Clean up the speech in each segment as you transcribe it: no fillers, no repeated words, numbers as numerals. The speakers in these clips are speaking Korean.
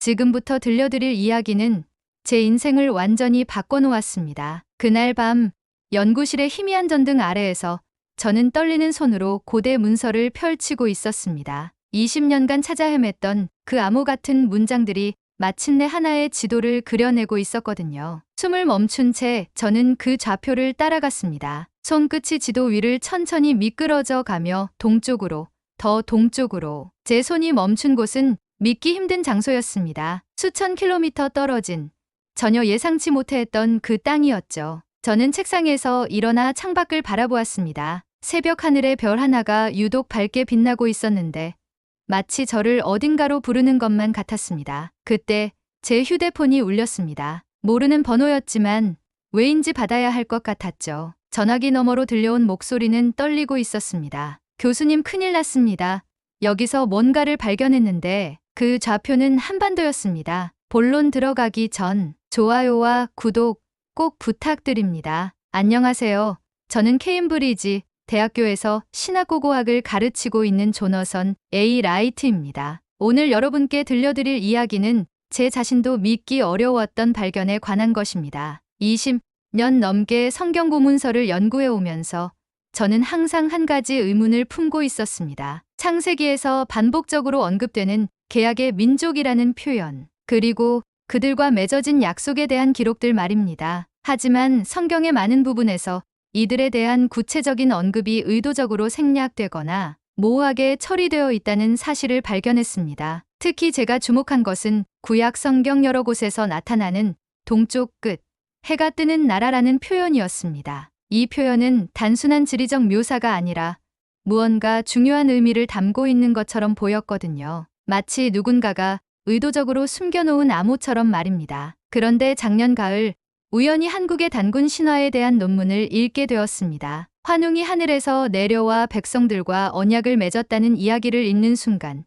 지금부터 들려드릴 이야기는 제 인생을 완전히 바꿔놓았습니다. 그날 밤 연구실의 희미한 전등 아래에서 저는 떨리는 손으로 고대 문서를 펼치고 있었습니다. 20년간 찾아 헤맸던 그 암호 같은 문장들이 마침내 하나의 지도를 그려내고 있었거든요. 숨을 멈춘 채 저는 그 좌표를 따라갔습니다. 손끝이 지도 위를 천천히 미끄러져 가며 동쪽으로, 더 동쪽으로. 제 손이 멈춘 곳은 믿기 힘든 장소였습니다. 수천 킬로미터 떨어진, 전혀 예상치 못했던 그 땅이었죠. 저는 책상에서 일어나 창밖을 바라보았습니다. 새벽 하늘의 별 하나가 유독 밝게 빛나고 있었는데 마치 저를 어딘가로 부르는 것만 같았습니다. 그때 제 휴대폰이 울렸습니다. 모르는 번호였지만 왜인지 받아야 할 것 같았죠. 전화기 너머로 들려온 목소리는 떨리고 있었습니다. 교수님, 큰일 났습니다. 여기서 뭔가를 발견했는데 그 좌표는 한반도였습니다. 본론 들어가기 전 좋아요와 구독 꼭 부탁드립니다. 안녕하세요. 저는 케임브리지 대학교에서 신학고고학을 가르치고 있는 조너선 A. 라이트입니다. 오늘 여러분께 들려드릴 이야기는 제 자신도 믿기 어려웠던 발견에 관한 것입니다. 20년 넘게 성경 고문서를 연구해 오면서 저는 항상 한 가지 의문을 품고 있었습니다. 창세기에서 반복적으로 언급되는 개약의 민족이라는 표현, 그리고 그들과 맺어진 약속에 대한 기록들 말입니다. 하지만 성경의 많은 부분에서 이들에 대한 구체적인 언급이 의도적으로 생략되거나 모호하게 처리되어 있다는 사실을 발견했습니다. 특히 제가 주목한 것은 구약 성경 여러 곳에서 나타나는 동쪽 끝, 해가 뜨는 나라라는 표현이었습니다. 이 표현은 단순한 지리적 묘사가 아니라 무언가 중요한 의미를 담고 있는 것처럼 보였거든요. 마치 누군가가 의도적으로 숨겨놓은 암호처럼 말입니다. 그런데 작년 가을 우연히 한국의 단군 신화에 대한 논문을 읽게 되었습니다. 환웅이 하늘에서 내려와 백성들과 언약을 맺었다는 이야기를 읽는 순간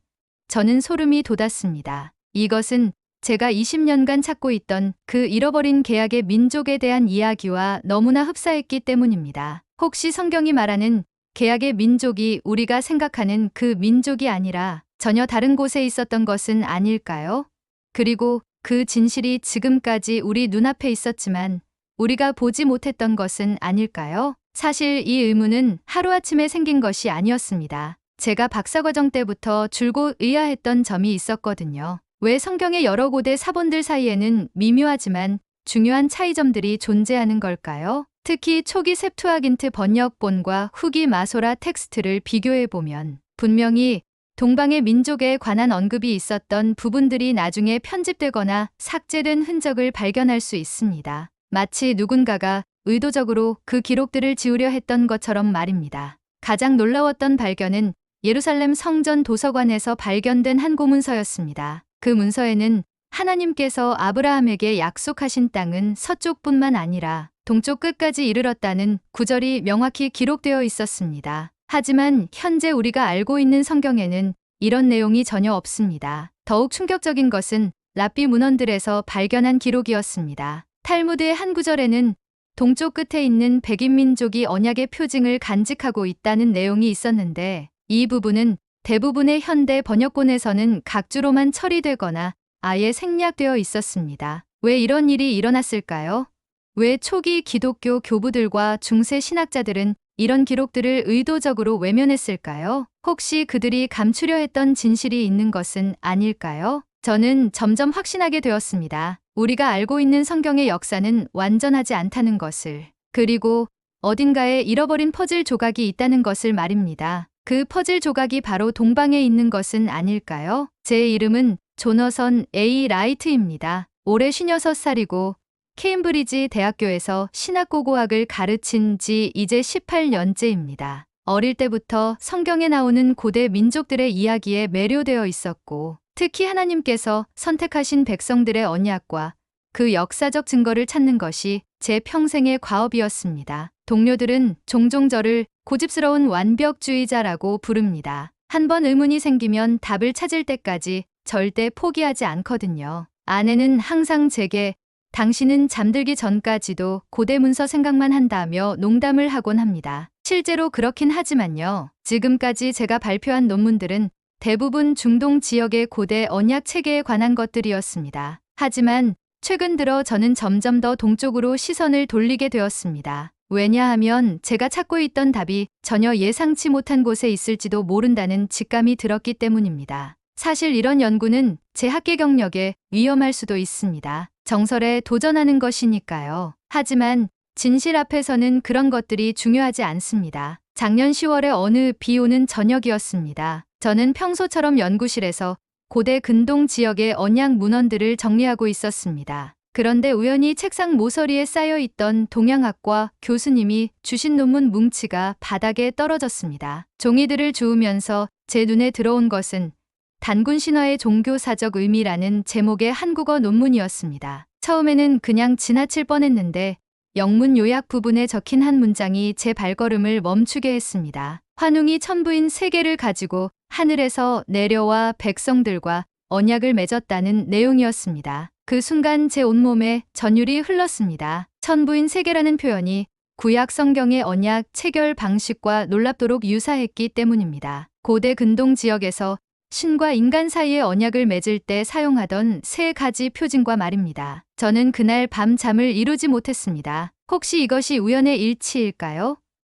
저는 소름이 돋았습니다. 이것은 제가 20년간 찾고 있던 그 잃어버린 개약의 민족에 대한 이야기와 너무나 흡사했기 때문입니다. 혹시 성경이 말하는 개약의 민족이 우리가 생각하는 그 민족이 아니라 전혀 다른 곳에 있었던 것은 아닐까요? 그리고 그 진실이 지금까지 우리 눈앞에 있었지만 우리가 보지 못했던 것은 아닐까요? 사실 이 의문은 하루아침에 생긴 것이 아니었습니다. 제가 박사과정 때부터 줄곧 의아했던 점이 있었거든요. 왜 성경의 여러 고대 사본들 사이에는 미묘하지만 중요한 차이점들이 존재하는 걸까요? 특히 초기 셉투아긴트 번역본과 후기 마소라 텍스트를 비교해보면 분명히 동방의 민족에 관한 언급이 있었던 부분들이 나중에 편집되거나 삭제된 흔적을 발견할 수 있습니다. 마치 누군가가 의도적으로 그 기록들을 지우려 했던 것처럼 말입니다. 가장 놀라웠던 발견은 예루살렘 성전 도서관에서 발견된 한 고문서였습니다. 그 문서에는 하나님께서 아브라함에게 약속하신 땅은 서쪽뿐만 아니라 동쪽 끝까지 이르렀다는 구절이 명확히 기록되어 있었습니다. 하지만 현재 우리가 알고 있는 성경에는 이런 내용이 전혀 없습니다. 더욱 충격적인 것은 랍비 문헌들에서 발견한 기록이었습니다. 탈무드의 한 구절에는 동쪽 끝에 있는 백인 민족이 언약의 표징을 간직하고 있다는 내용이 있었는데 이 부분은 대부분의 현대 번역본에서는 각주로만 처리되거나 아예 생략되어 있었습니다. 왜 이런 일이 일어났을까요? 왜 초기 기독교 교부들과 중세 신학자들은 이런 기록들을 의도적으로 외면했을까요? 혹시 그들이 감추려 했던 진실이 있는 것은 아닐까요? 저는 점점 확신하게 되었습니다. 우리가 알고 있는 성경의 역사는 완전하지 않다는 것을, 그리고 어딘가에 잃어버린 퍼즐 조각이 있다는 것을 말입니다. 그 퍼즐 조각이 바로 동방에 있는 것은 아닐까요? 제 이름은 조너선 A. 라이트입니다. 올해 56살이고 케임브리지 대학교에서 신학고고학을 가르친 지 이제 18년째입니다. 어릴 때부터 성경에 나오는 고대 민족들의 이야기에 매료되어 있었고 특히 하나님께서 선택하신 백성들의 언약과 그 역사적 증거를 찾는 것이 제 평생의 과업이었습니다. 동료들은 종종 저를 고집스러운 완벽주의자라고 부릅니다. 한 번 의문이 생기면 답을 찾을 때까지 절대 포기하지 않거든요. 아내는 항상 제게 당신은 잠들기 전까지도 고대 문서 생각만 한다며 농담을 하곤 합니다. 실제로 그렇긴 하지만요. 지금까지 제가 발표한 논문들은 대부분 중동 지역의 고대 언약 체계에 관한 것들이었습니다. 하지만 최근 들어 저는 점점 더 동쪽으로 시선을 돌리게 되었습니다. 왜냐하면 제가 찾고 있던 답이 전혀 예상치 못한 곳에 있을지도 모른다는 직감이 들었기 때문입니다. 사실 이런 연구는 제 학계 경력에 위험할 수도 있습니다. 정설에 도전하는 것이니까요. 하지만 진실 앞에서는 그런 것들이 중요하지 않습니다. 작년 10월에 어느 비 오는 저녁이었습니다. 저는 평소처럼 연구실에서 고대 근동 지역의 언약 문헌들을 정리하고 있었습니다. 그런데 우연히 책상 모서리에 쌓여있던 동양학과 교수님이 주신 논문 뭉치가 바닥에 떨어졌습니다. 종이들을 주우면서 제 눈에 들어온 것은 단군 신화의 종교사적 의미라는 제목의 한국어 논문이었습니다. 처음에는 그냥 지나칠 뻔했는데 영문 요약 부분에 적힌 한 문장이 제 발걸음을 멈추게 했습니다. 환웅이 천부인 세계를 가지고 하늘에서 내려와 백성들과 언약을 맺었다는 내용이었습니다. 그 순간 제 온몸에 전율이 흘렀습니다. 천부인 세계라는 표현이 구약 성경의 언약 체결 방식과 놀랍도록 유사했기 때문입니다. 고대 근동 지역에서 신과 인간 사이의 언약을 맺을 때 사용하던 3가지 표징과 말입니다. 저는 그날 밤 잠을 이루지 못했습니다. 혹시 이것이 우연의 일치일까요?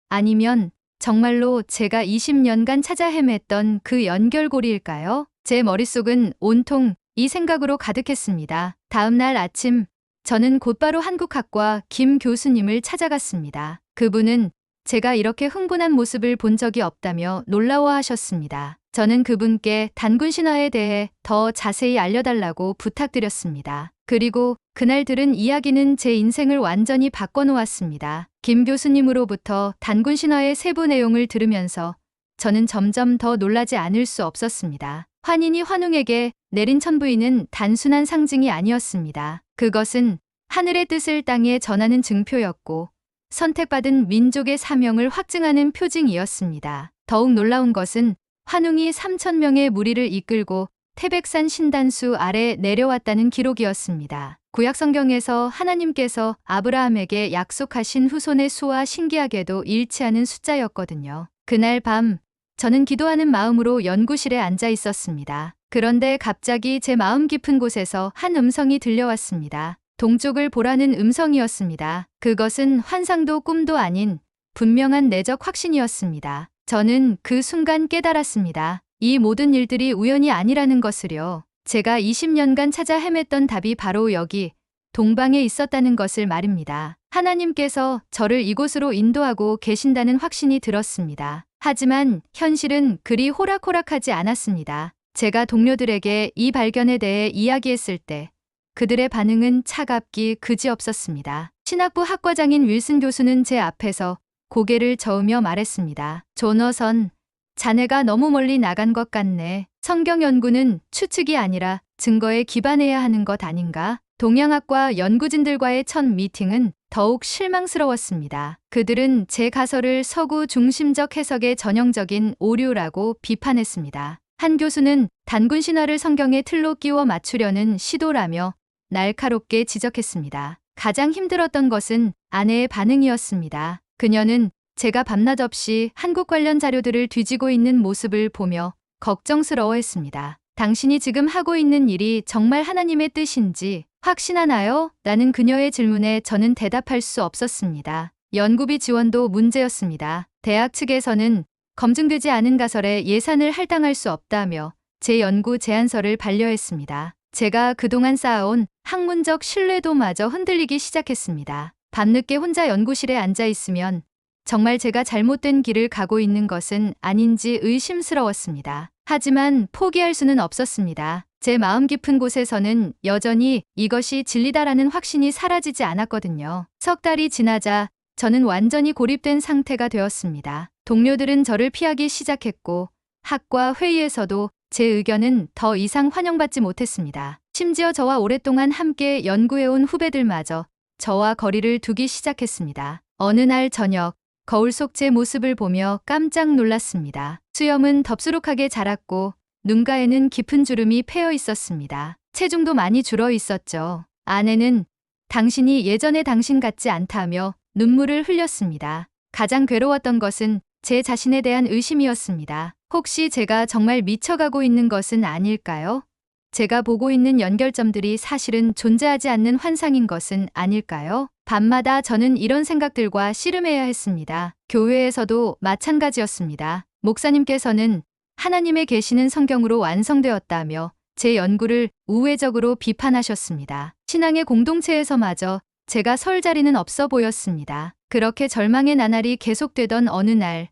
아니면 정말로 제가 20년간 찾아 헤맸던 그 연결고리일까요? 제 머릿속은 온통 이 생각으로 가득했습니다. 다음 날 아침, 저는 곧바로 한국학과 김 교수님을 찾아갔습니다. 그분은 제가 이렇게 흥분한 모습을 본 적이 없다며 놀라워하셨습니다. 저는 그분께 단군 신화에 대해 더 자세히 알려달라고 부탁드렸습니다. 그리고 그날 들은 이야기는 제 인생을 완전히 바꿔놓았습니다. 김 교수님으로부터 단군 신화의 세부 내용을 들으면서 저는 점점 더 놀라지 않을 수 없었습니다. 환인이 환웅에게 내린 천부인은 단순한 상징이 아니었습니다. 그것은 하늘의 뜻을 땅에 전하는 증표였고 선택받은 민족의 사명을 확증하는 표징이었습니다. 더욱 놀라운 것은 환웅이 3,000명의 무리를 이끌고 태백산 신단수 아래 내려왔다는 기록이었습니다. 구약 성경에서 하나님께서 아브라함에게 약속하신 후손의 수와 신기하게도 일치하는 숫자였거든요. 그날 밤 저는 기도하는 마음으로 연구실에 앉아 있었습니다. 그런데 갑자기 제 마음 깊은 곳에서 한 음성이 들려왔습니다. 동쪽을 보라는 음성이었습니다. 그것은 환상도 꿈도 아닌 분명한 내적 확신이었습니다. 저는 그 순간 깨달았습니다. 이 모든 일들이 우연이 아니라는 것을요. 제가 20년간 찾아 헤맸던 답이 바로 여기 동방에 있었다는 것을 말입니다. 하나님께서 저를 이곳으로 인도하고 계신다는 확신이 들었습니다. 하지만 현실은 그리 호락호락하지 않았습니다. 제가 동료들에게 이 발견에 대해 이야기했을 때 그들의 반응은 차갑기 그지없었습니다. 신학부 학과장인 윌슨 교수는 제 앞에서 고개를 저으며 말했습니다. 조너선, 자네가 너무 멀리 나간 것 같네. 성경 연구는 추측이 아니라 증거에 기반해야 하는 것 아닌가? 동양학과 연구진들과의 첫 미팅은 더욱 실망스러웠습니다. 그들은 제 가설을 서구 중심적 해석의 전형적인 오류라고 비판했습니다. 한 교수는 단군 신화를 성경의 틀로 끼워 맞추려는 시도라며 날카롭게 지적했습니다. 가장 힘들었던 것은 아내의 반응이었습니다. 그녀는 제가 밤낮 없이 한국 관련 자료들을 뒤지고 있는 모습을 보며 걱정스러워했습니다. 당신이 지금 하고 있는 일이 정말 하나님의 뜻인지 확신하나요? 라는 그녀의 질문에 저는 대답할 수 없었습니다. 연구비 지원도 문제였습니다. 대학 측에서는 검증되지 않은 가설에 예산을 할당할 수 없다며 제 연구 제안서를 반려했습니다. 제가 그동안 쌓아온 학문적 신뢰도마저 흔들리기 시작했습니다. 밤늦게 혼자 연구실에 앉아 있으면 정말 제가 잘못된 길을 가고 있는 것은 아닌지 의심스러웠습니다. 하지만 포기할 수는 없었습니다. 제 마음 깊은 곳에서는 여전히 이것이 진리다라는 확신이 사라지지 않았거든요. 석 달이 지나자 저는 완전히 고립된 상태가 되었습니다. 동료들은 저를 피하기 시작했고 학과 회의에서도 제 의견은 더 이상 환영받지 못했습니다. 심지어 저와 오랫동안 함께 연구해온 후배들마저 저와 거리를 두기 시작했습니다. 어느 날 저녁, 거울 속 제 모습을 보며 깜짝 놀랐습니다. 수염은 덥수룩하게 자랐고 눈가에는 깊은 주름이 패여 있었습니다. 체중도 많이 줄어 있었죠. 아내는 당신이 예전의 당신 같지 않다며 눈물을 흘렸습니다. 가장 괴로웠던 것은 제 자신에 대한 의심이었습니다. 혹시 제가 정말 미쳐가고 있는 것은 아닐까요? 제가 보고 있는 연결점들이 사실은 존재하지 않는 환상인 것은 아닐까요? 밤마다 저는 이런 생각들과 씨름해야 했습니다. 교회에서도 마찬가지였습니다. 목사님께서는 하나님의 계시는 성경으로 완성되었다며 제 연구를 우회적으로 비판하셨습니다. 신앙의 공동체에서마저 제가 설 자리는 없어 보였습니다. 그렇게 절망의 나날이 계속되던 어느 날,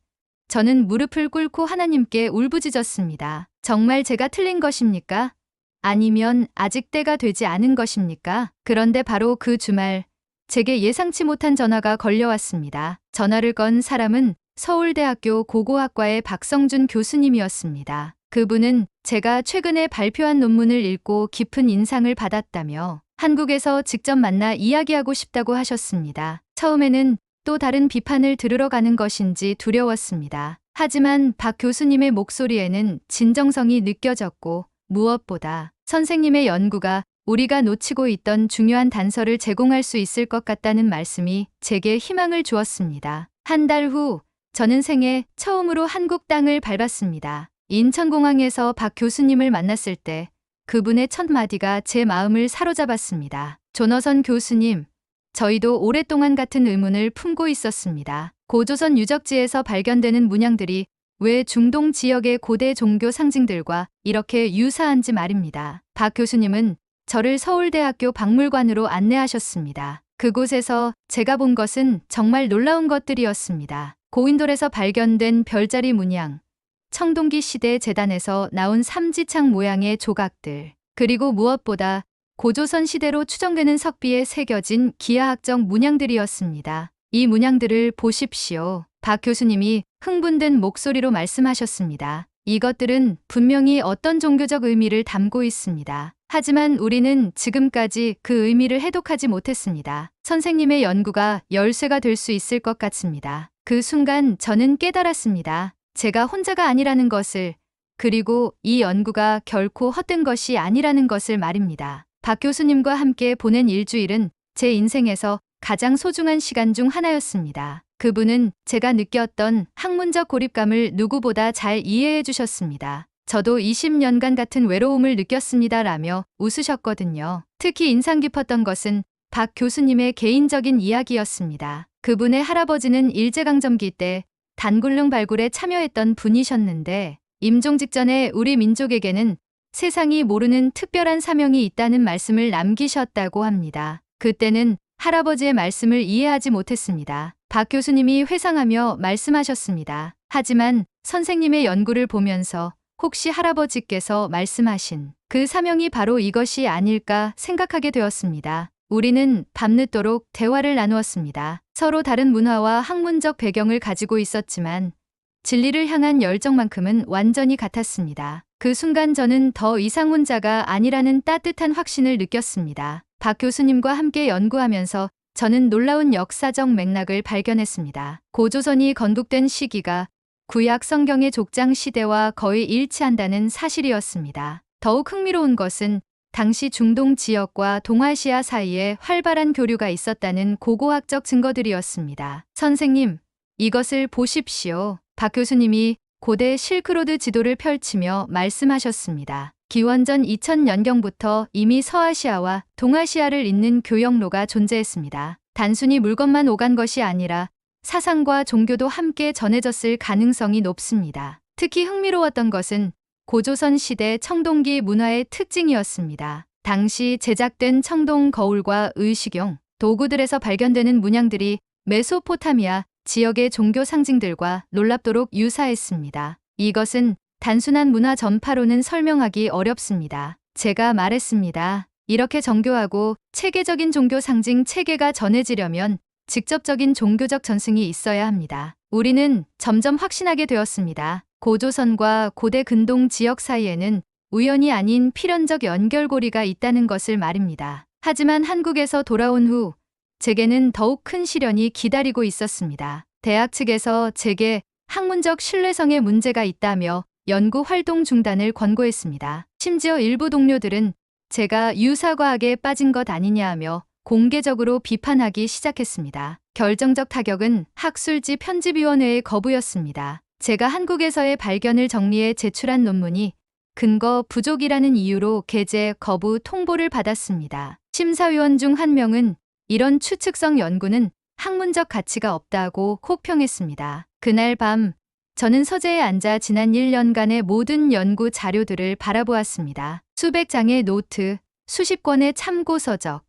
저는 무릎을 꿇고 하나님께 울부짖었습니다. 정말 제가 틀린 것입니까? 아니면 아직 때가 되지 않은 것입니까? 그런데 바로 그 주말, 제게 예상치 못한 전화가 걸려왔습니다. 전화를 건 사람은 서울대학교 고고학과의 박성준 교수님이었습니다. 그분은 제가 최근에 발표한 논문을 읽고 깊은 인상을 받았다며 한국에서 직접 만나 이야기하고 싶다고 하셨습니다. 처음에는 또 다른 비판을 들으러 가는 것인지 두려웠습니다. 하지만 박 교수님의 목소리에는 진정성이 느껴졌고 무엇보다 선생님의 연구가 우리가 놓치고 있던 중요한 단서를 제공할 수 있을 것 같다는 말씀이 제게 희망을 주었습니다. 한 달 후 저는 생애 처음으로 한국 땅을 밟았습니다. 인천공항에서 박 교수님을 만났을 때 그분의 첫 마디가 제 마음을 사로잡았습니다. 조너선 교수님, 저희도 오랫동안 같은 의문을 품고 있었습니다. 고조선 유적지에서 발견되는 문양들이 왜 중동 지역의 고대 종교 상징들과 이렇게 유사한지 말입니다. 박 교수님은 저를 서울대학교 박물관으로 안내하셨습니다. 그곳에서 제가 본 것은 정말 놀라운 것들이었습니다. 고인돌에서 발견된 별자리 문양, 청동기 시대 제단에서 나온 삼지창 모양의 조각들, 그리고 무엇보다 고조선 시대로 추정되는 석비에 새겨진 기하학적 문양들이었습니다. 이 문양들을 보십시오. 박 교수님이 흥분된 목소리로 말씀하셨습니다. 이것들은 분명히 어떤 종교적 의미를 담고 있습니다. 하지만 우리는 지금까지 그 의미를 해독하지 못했습니다. 선생님의 연구가 열쇠가 될 수 있을 것 같습니다. 그 순간 저는 깨달았습니다. 제가 혼자가 아니라는 것을, 그리고 이 연구가 결코 헛된 것이 아니라는 것을 말입니다. 박 교수님과 함께 보낸 일주일은 제 인생에서 가장 소중한 시간 중 하나였습니다. 그분은 제가 느꼈던 학문적 고립감을 누구보다 잘 이해해 주셨습니다. 저도 20년간 같은 외로움을 느꼈습니다라며 웃으셨거든요. 특히 인상 깊었던 것은 박 교수님의 개인적인 이야기였습니다. 그분의 할아버지는 일제강점기 때 단굴릉 발굴에 참여했던 분이셨는데 임종 직전에 우리 민족에게는 세상이 모르는 특별한 사명이 있다는 말씀을 남기셨다고 합니다. 그때는 할아버지의 말씀을 이해하지 못했습니다. 박 교수님이 회상하며 말씀하셨습니다. 하지만 선생님의 연구를 보면서 혹시 할아버지께서 말씀하신 그 사명이 바로 이것이 아닐까 생각하게 되었습니다. 우리는 밤늦도록 대화를 나누었습니다. 서로 다른 문화와 학문적 배경을 가지고 있었지만 진리를 향한 열정만큼은 완전히 같았습니다. 그 순간 저는 더 이상 혼자가 아니라는 따뜻한 확신을 느꼈습니다. 박 교수님과 함께 연구하면서 저는 놀라운 역사적 맥락을 발견했습니다. 고조선이 건국된 시기가 구약 성경의 족장 시대와 거의 일치한다는 사실이었습니다. 더욱 흥미로운 것은 당시 중동 지역과 동아시아 사이에 활발한 교류가 있었다는 고고학적 증거들이었습니다. 선생님, 이것을 보십시오. 박 교수님이 고대 실크로드 지도를 펼치며 말씀하셨습니다. 기원전 2000년경부터 이미 서아시아와 동아시아를 잇는 교역로가 존재했습니다. 단순히 물건만 오간 것이 아니라 사상과 종교도 함께 전해졌을 가능성이 높습니다. 특히 흥미로웠던 것은 고조선 시대 청동기 문화의 특징이었습니다. 당시 제작된 청동 거울과 의식용, 도구들에서 발견되는 문양들이 메소포타미아 지역의 종교 상징들과 놀랍도록 유사했습니다. 이것은 단순한 문화 전파로는 설명하기 어렵습니다. 제가 말했습니다. 이렇게 정교하고 체계적인 종교 상징 체계가 전해지려면 직접적인 종교적 전승이 있어야 합니다. 우리는 점점 확신하게 되었습니다. 고조선과 고대 근동 지역 사이에는 우연이 아닌 필연적 연결고리가 있다는 것을 말입니다. 하지만 한국에서 돌아온 후 제게는 더욱 큰 시련이 기다리고 있었습니다. 대학 측에서 제게 학문적 신뢰성에 문제가 있다며 연구 활동 중단을 권고했습니다. 심지어 일부 동료들은 제가 유사과학에 빠진 것 아니냐 하며 공개적으로 비판하기 시작했습니다. 결정적 타격은 학술지 편집위원회의 거부였습니다. 제가 한국에서의 발견을 정리해 제출한 논문이 근거 부족이라는 이유로 게재 거부 통보를 받았습니다. 심사위원 중 한 명은 이런 추측성 연구는 학문적 가치가 없다고 혹평했습니다. 그날 밤 저는 서재에 앉아 지난 1년간의 모든 연구 자료들을 바라보았습니다. 수백 장의 노트, 수십 권의 참고 서적,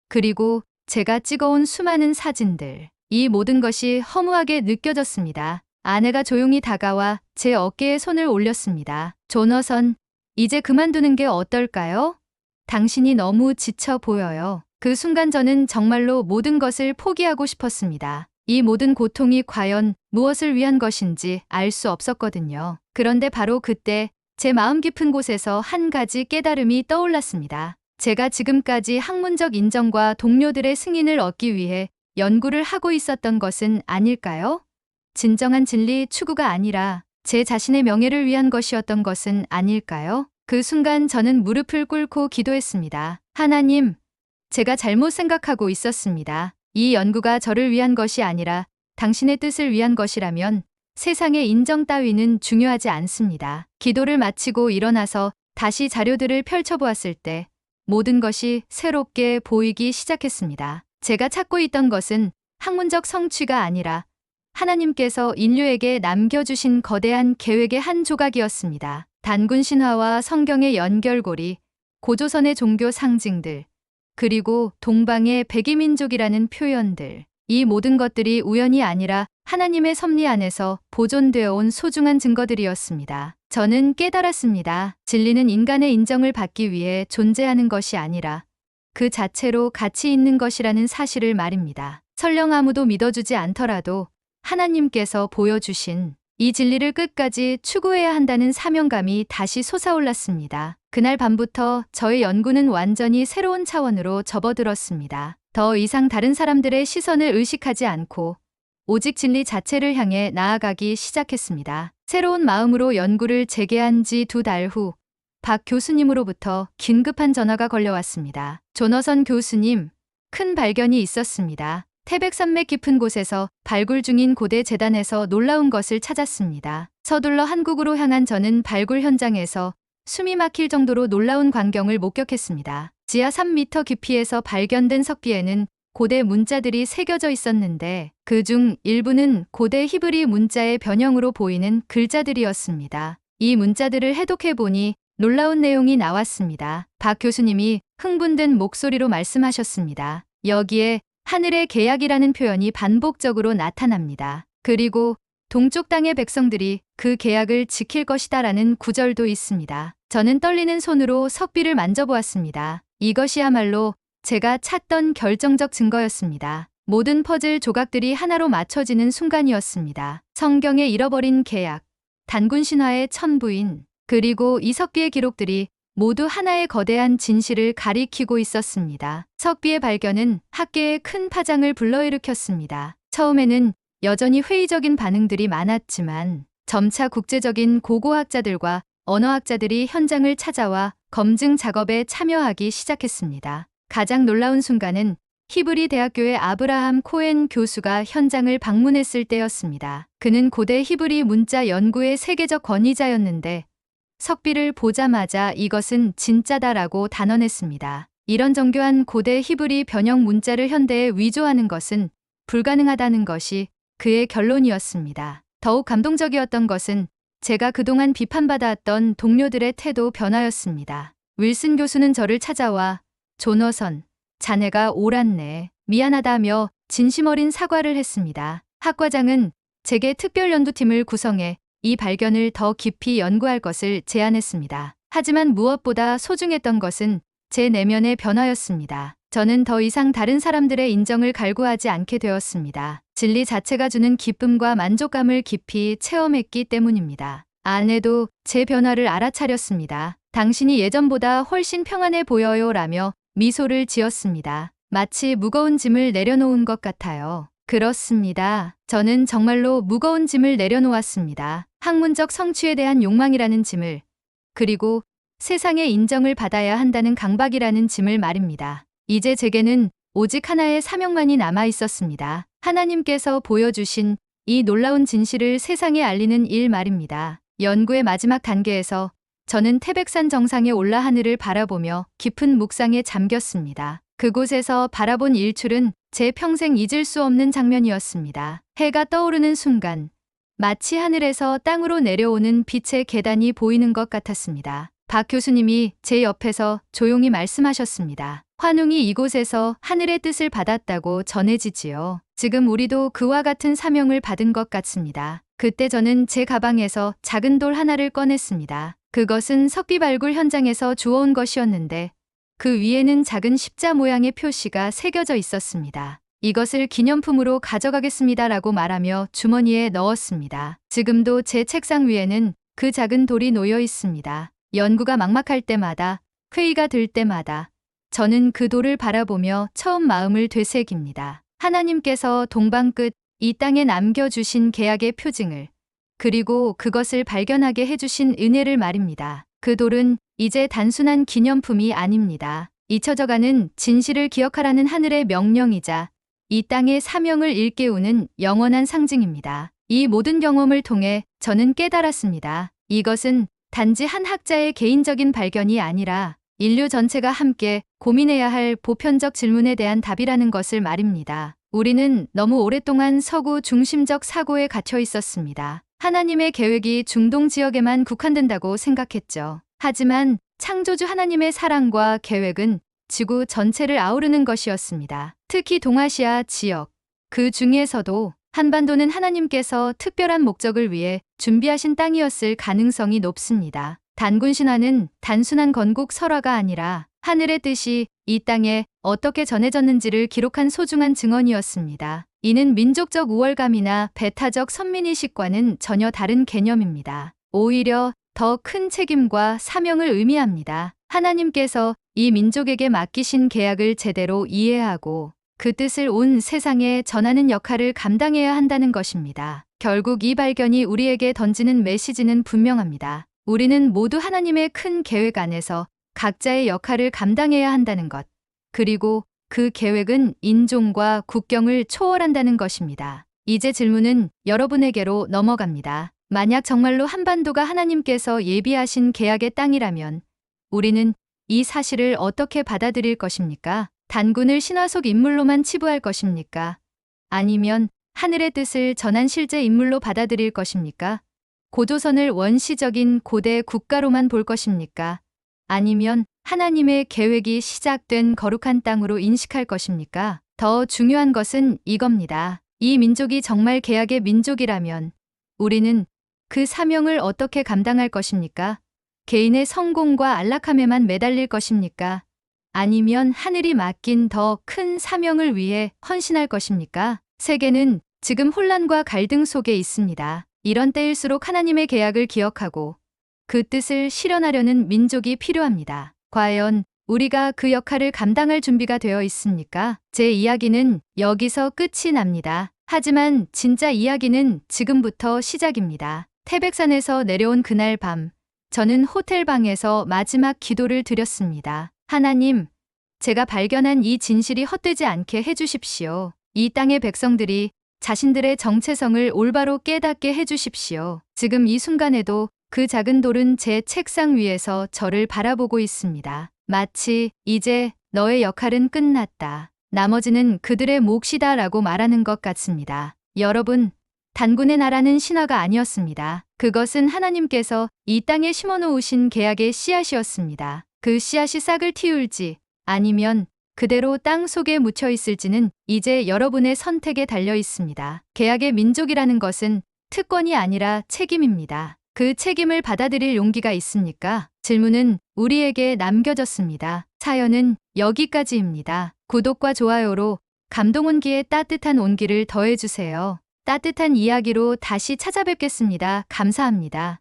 그리고 제가 찍어온 수많은 사진들. 이 모든 것이 허무하게 느껴졌습니다. 아내가 조용히 다가와 제 어깨에 손을 올렸습니다. 조너선, 이제 그만두는 게 어떨까요? 당신이 너무 지쳐 보여요. 그 순간 저는 정말로 모든 것을 포기하고 싶었습니다. 이 모든 고통이 과연 무엇을 위한 것인지 알 수 없었거든요. 그런데 바로 그때 제 마음 깊은 곳에서 한 가지 깨달음이 떠올랐습니다. 제가 지금까지 학문적 인정과 동료들의 승인을 얻기 위해 연구를 하고 있었던 것은 아닐까요? 진정한 진리 추구가 아니라 제 자신의 명예를 위한 것이었던 것은 아닐까요? 그 순간 저는 무릎을 꿇고 기도했습니다. 하나님, 제가 잘못 생각하고 있었습니다. 이 연구가 저를 위한 것이 아니라 당신의 뜻을 위한 것이라면 세상의 인정 따위는 중요하지 않습니다. 기도를 마치고 일어나서 다시 자료들을 펼쳐보았을 때 모든 것이 새롭게 보이기 시작했습니다. 제가 찾고 있던 것은 학문적 성취가 아니라 하나님께서 인류에게 남겨주신 거대한 계획의 한 조각이었습니다. 단군 신화와 성경의 연결고리, 고조선의 종교 상징들, 그리고 동방의 백이민족이라는 표현들. 이 모든 것들이 우연이 아니라 하나님의 섭리 안에서 보존되어 온 소중한 증거들이었습니다. 저는 깨달았습니다. 진리는 인간의 인정을 받기 위해 존재하는 것이 아니라 그 자체로 가치 있는 것이라는 사실을 말입니다. 설령 아무도 믿어주지 않더라도 하나님께서 보여주신 이 진리를 끝까지 추구해야 한다는 사명감이 다시 솟아올랐습니다. 그날 밤부터 저의 연구는 완전히 새로운 차원으로 접어들었습니다. 더 이상 다른 사람들의 시선을 의식하지 않고 오직 진리 자체를 향해 나아가기 시작했습니다. 새로운 마음으로 연구를 재개한 지 2달 후 박 교수님으로부터 긴급한 전화가 걸려왔습니다. 조너선 교수님, 큰 발견이 있었습니다. 태백산맥 깊은 곳에서 발굴 중인 고대 재단에서 놀라운 것을 찾았습니다. 서둘러 한국으로 향한 저는 발굴 현장에서 숨이 막힐 정도로 놀라운 광경을 목격했습니다. 지하 3m 깊이에서 발견된 석비에는 고대 문자들이 새겨져 있었는데 그중 일부는 고대 히브리 문자의 변형으로 보이는 글자들이었습니다. 이 문자들을 해독해보니 놀라운 내용이 나왔습니다. 박 교수님이 흥분된 목소리로 말씀하셨습니다. 여기에 하늘의 계약이라는 표현이 반복적으로 나타납니다. 그리고 동쪽 땅의 백성들이 그 계약을 지킬 것이다라는 구절도 있습니다. 저는 떨리는 손으로 석비를 만져보았습니다. 이것이야말로 제가 찾던 결정적 증거였습니다. 모든 퍼즐 조각들이 하나로 맞춰지는 순간이었습니다. 성경의 잃어버린 계약, 단군 신화의 천부인, 그리고 이 석비의 기록들이 모두 하나의 거대한 진실을 가리키고 있었습니다. 석비의 발견은 학계에 큰 파장을 불러일으켰습니다. 처음에는 여전히 회의적인 반응들이 많았지만 점차 국제적인 고고학자들과 언어학자들이 현장을 찾아와 검증 작업에 참여하기 시작했습니다. 가장 놀라운 순간은 히브리 대학교의 아브라함 코엔 교수가 현장을 방문했을 때였습니다. 그는 고대 히브리 문자 연구의 세계적 권위자였는데 석비를 보자마자 이것은 진짜다라고 단언했습니다. 이런 정교한 고대 히브리 변형 문자를 현대에 위조하는 것은 불가능하다는 것이 그의 결론이었습니다. 더욱 감동적이었던 것은 제가 그동안 비판받아왔던 동료들의 태도 변화였습니다. 윌슨 교수는 저를 찾아와 조너선, 자네가 옳았네. 미안하다며 진심 어린 사과를 했습니다. 학과장은 제게 특별연구팀을 구성해 이 발견을 더 깊이 연구할 것을 제안했습니다. 하지만 무엇보다 소중했던 것은 제 내면의 변화였습니다. 저는 더 이상 다른 사람들의 인정을 갈구하지 않게 되었습니다. 진리 자체가 주는 기쁨과 만족감을 깊이 체험했기 때문입니다. 아내도 제 변화를 알아차렸습니다. 당신이 예전보다 훨씬 평안해 보여요 라며 미소를 지었습니다. 마치 무거운 짐을 내려놓은 것 같아요. 그렇습니다. 저는 정말로 무거운 짐을 내려놓았습니다. 학문적 성취에 대한 욕망이라는 짐을, 그리고 세상의 인정을 받아야 한다는 강박이라는 짐을 말입니다. 이제 제게는 오직 하나의 사명만이 남아 있었습니다. 하나님께서 보여주신 이 놀라운 진실을 세상에 알리는 일 말입니다. 연구의 마지막 단계에서 저는 태백산 정상에 올라 하늘을 바라보며 깊은 묵상에 잠겼습니다. 그곳에서 바라본 일출은 제 평생 잊을 수 없는 장면이었습니다. 해가 떠오르는 순간 마치 하늘에서 땅으로 내려오는 빛의 계단이 보이는 것 같았습니다. 박 교수님이 제 옆에서 조용히 말씀하셨습니다. 환웅이 이곳에서 하늘의 뜻을 받았다고 전해지지요. 지금 우리도 그와 같은 사명을 받은 것 같습니다. 그때 저는 제 가방에서 작은 돌 하나를 꺼냈습니다. 그것은 석비 발굴 현장에서 주워온 것이었는데 그 위에는 작은 십자 모양의 표시가 새겨져 있었습니다. 이것을 기념품으로 가져가겠습니다라고 말하며 주머니에 넣었습니다. 지금도 제 책상 위에는 그 작은 돌이 놓여 있습니다. 연구가 막막할 때마다, 회의가 들 때마다 저는 그 돌을 바라보며 처음 마음을 되새깁니다. 하나님께서 동방 끝 이 땅에 남겨주신 계약의 표징을, 그리고 그것을 발견하게 해주신 은혜를 말입니다. 그 돌은 이제 단순한 기념품이 아닙니다. 잊혀져가는 진실을 기억하라는 하늘의 명령이자 이 땅의 사명을 일깨우는 영원한 상징입니다. 이 모든 경험을 통해 저는 깨달았습니다. 이것은 단지 한 학자의 개인적인 발견이 아니라 인류 전체가 함께 고민해야 할 보편적 질문에 대한 답이라는 것을 말입니다. 우리는 너무 오랫동안 서구 중심적 사고에 갇혀 있었습니다. 하나님의 계획이 중동 지역에만 국한된다고 생각했죠. 하지만 창조주 하나님의 사랑과 계획은 지구 전체를 아우르는 것이었습니다. 특히 동아시아 지역, 그 중에서도 한반도는 하나님께서 특별한 목적을 위해 준비하신 땅이었을 가능성이 높습니다. 단군 신화는 단순한 건국 설화가 아니라 하늘의 뜻이 이 땅에 어떻게 전해졌는지를 기록한 소중한 증언이었습니다. 이는 민족적 우월감이나 배타적 선민의식과는 전혀 다른 개념입니다. 오히려 더 큰 책임과 사명을 의미합니다. 하나님께서 이 민족에게 맡기신 계약을 제대로 이해하고 그 뜻을 온 세상에 전하는 역할을 감당해야 한다는 것입니다. 결국 이 발견이 우리에게 던지는 메시지는 분명합니다. 우리는 모두 하나님의 큰 계획 안에서 각자의 역할을 감당해야 한다는 것. 그리고 그 계획은 인종과 국경을 초월한다는 것입니다. 이제 질문은 여러분에게로 넘어갑니다. 만약 정말로 한반도가 하나님께서 예비하신 계약의 땅이라면 우리는 이 사실을 어떻게 받아들일 것입니까? 단군을 신화 속 인물로만 치부할 것입니까? 아니면 하늘의 뜻을 전한 실제 인물로 받아들일 것입니까? 고조선을 원시적인 고대 국가로만 볼 것입니까? 아니면 하나님의 계획이 시작된 거룩한 땅으로 인식할 것입니까? 더 중요한 것은 이겁니다. 이 민족이 정말 계약의 민족이라면 우리는 그 사명을 어떻게 감당할 것입니까? 개인의 성공과 안락함에만 매달릴 것입니까? 아니면 하늘이 맡긴 더 큰 사명을 위해 헌신할 것입니까? 세계는 지금 혼란과 갈등 속에 있습니다. 이런 때일수록 하나님의 계약을 기억하고 그 뜻을 실현하려는 민족이 필요합니다. 과연 우리가 그 역할을 감당할 준비가 되어 있습니까? 제 이야기는 여기서 끝이 납니다. 하지만 진짜 이야기는 지금부터 시작입니다. 태백산에서 내려온 그날 밤, 저는 호텔 방에서 마지막 기도를 드렸습니다. 하나님, 제가 발견한 이 진실이 헛되지 않게 해주십시오. 이 땅의 백성들이 자신들의 정체성을 올바로 깨닫게 해주십시오. 지금 이 순간에도 그 작은 돌은 제 책상 위에서 저를 바라보고 있습니다. 마치 이제 너의 역할은 끝났다. 나머지는 그들의 몫이다 라고 말하는 것 같습니다. 여러분, 단군의 나라는 신화가 아니었습니다. 그것은 하나님께서 이 땅에 심어놓으신 계약의 씨앗이었습니다. 그 씨앗이 싹을 틔울지 아니면 그대로 땅 속에 묻혀 있을지는 이제 여러분의 선택에 달려 있습니다. 계약의 민족이라는 것은 특권이 아니라 책임입니다. 그 책임을 받아들일 용기가 있습니까? 질문은 우리에게 남겨졌습니다. 사연은 여기까지입니다. 구독과 좋아요로 감동온기에 따뜻한 온기를 더해주세요. 따뜻한 이야기로 다시 찾아뵙겠습니다. 감사합니다.